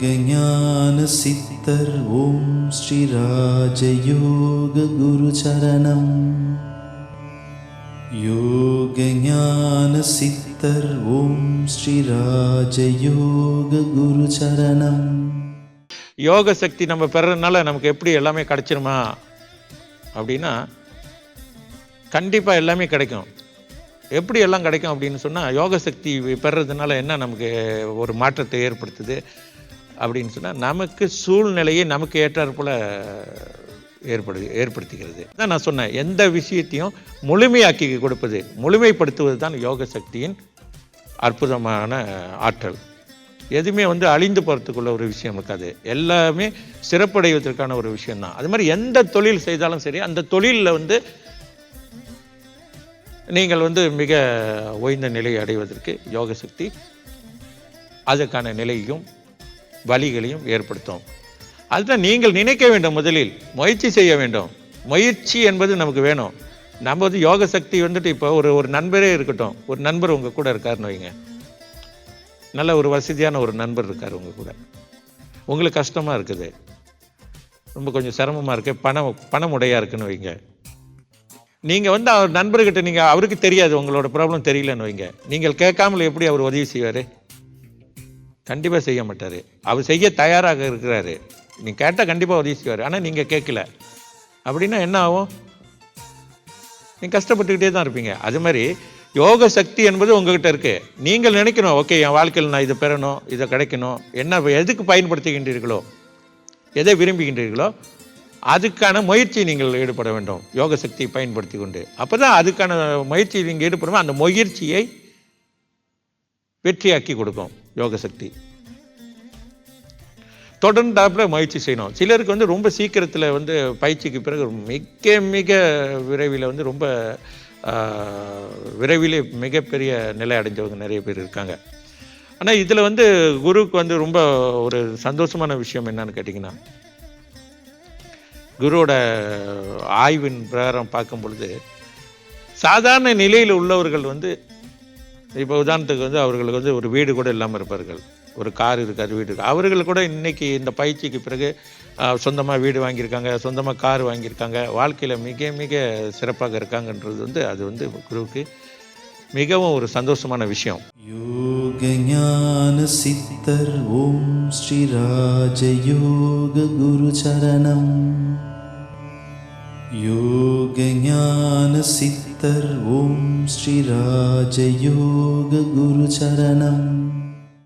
ஞான சித்தர் ஓம் ஸ்ரீ ராஜயோக குரு சரணம். யோக ஞான சித்தர் ஓம் ஸ்ரீ ராஜயோக குரு சரணம். யோக சக்தி நம்ம பெறறதுனால நமக்கு எப்படி எல்லாமே கிடைச்சிருமா அப்படின்னா, கண்டிப்பாக எல்லாமே கிடைக்கும். எப்படி எல்லாம் கிடைக்கும் அப்படின்னு சொன்னால், யோக சக்தி பெறறதுனால என்ன நமக்கு ஒரு மாற்றத்தை ஏற்படுத்துது அப்படின்னு சொன்னால், நமக்கு சூழ்நிலையை நமக்கு ஏற்றாற்போல் ஏற்படுத்துகிறது. தான் நான் சொன்னேன், எந்த விஷயத்தையும் முழுமையாக்கி கொடுப்பது, முழுமைப்படுத்துவது தான் யோக சக்தியின் அற்புதமான ஆற்றல். எதுவுமே அழிந்து போகிறதுக்குள்ள ஒரு விஷயம் இருக்காது, எல்லாமே சிறப்படைவதற்கான ஒரு விஷயம்தான். அது மாதிரி எந்த தொழில் செய்தாலும் சரி, அந்த தொழிலில் நீங்கள் மிக உயர்ந்த நிலையை அடைவதற்கு யோக சக்தி அதற்கான நிலையையும் வழிகளையும் ஏற்படுத்தும். அதுதான் நீங்கள் நினைக்க வேண்டும், முதலில் முயற்சி செய்ய வேண்டும். முயற்சி என்பது நமக்கு வேணும். நம்ம யோக சக்தி இப்போ ஒரு நண்பரே இருக்கட்டும், ஒரு நண்பர் உங்கள் கூட இருக்காருன்னு வைங்க, நல்ல ஒரு வசதியான ஒரு நண்பர் இருக்கார் உங்கள் கூட, உங்களுக்கு கஷ்டமாக இருக்குது, ரொம்ப கொஞ்சம் சிரமமாக இருக்கு, பணமுடையாக இருக்குன்னு வைங்க. நீங்கள் அவர் நண்பர்கிட்ட நீங்கள், அவருக்கு தெரியாது உங்களோட ப்ராப்ளம் தெரியலன்னு வைங்க, நீங்கள் கேட்காமல் எப்படி அவர் உதவி செய்வார்? கண்டிப்பாக செய்ய மாட்டார். அவர் செய்ய தயாராக இருக்கிறாரு, நீங்கள் கேட்டால் கண்டிப்பாக உதவி செய்வார். ஆனால் நீங்கள் கேட்கல அப்படின்னா என்ன ஆகும்? நீங்கள் கஷ்டப்பட்டுக்கிட்டே தான் இருப்பீங்க. அது மாதிரி யோக சக்தி என்பது உங்ககிட்ட இருக்கு. நீங்கள் நினைக்கணும், ஓகே என் வாழ்க்கையில் நான் இதை பெறணும், இதை கிடைக்கணும், என்ன எதுக்கு பயன்படுத்துகின்றீர்களோ, எதை விரும்புகின்றீர்களோ அதுக்கான முயற்சி நீங்கள் ஈடுபட வேண்டும், யோக சக்தியை பயன்படுத்தி கொண்டு. அப்போ தான் அதுக்கான முயற்சி நீங்கள் ஈடுபடுவோம், அந்த முயற்சியை வெற்றியாக்கி கொடுக்கும் யோக சக்தி. தொடர்ந்தாப்புல முயற்சி செய்யணும். சிலருக்கு ரொம்ப சீக்கிரத்தில் பயிற்சிக்கு பிறகு மிக மிக விரைவில் ரொம்ப விரைவிலே மிகப்பெரிய நிலை அடைஞ்சவங்க நிறைய பேர் இருக்காங்க. ஆனால் இதில் குருவுக்கு ரொம்ப ஒரு சந்தோஷமான விஷயம் என்னன்னு கேட்டிங்கன்னா, குருவோட ஆய்வின் பிரகாரம் பார்க்கும் பொழுது, சாதாரண நிலையில் உள்ளவர்கள் இப்போ உதாரணத்துக்கு அவர்களுக்கு ஒரு வீடு கூட இல்லாமல் இருப்பார்கள், ஒரு கார் இருக்காது, வீடு இருக்கு. அவர்கள் கூட இன்னைக்கு இந்த பயிற்சிக்கு பிறகு சொந்தமாக வீடு வாங்கியிருக்காங்க, சொந்தமாக கார் வாங்கியிருக்காங்க, வாழ்க்கையில் மிக மிக சிறப்பாக இருக்காங்கன்றது அது குருவுக்கு மிகவும் ஒரு சந்தோஷமான விஷயம். யோக ஞான சித்தர் ஓம் ஸ்ரீ ராஜயோக குரு சரணம். யோக ஞான சித்தர் ஓம் ஸ்ரீ ராஜயோக குரு சரணம்.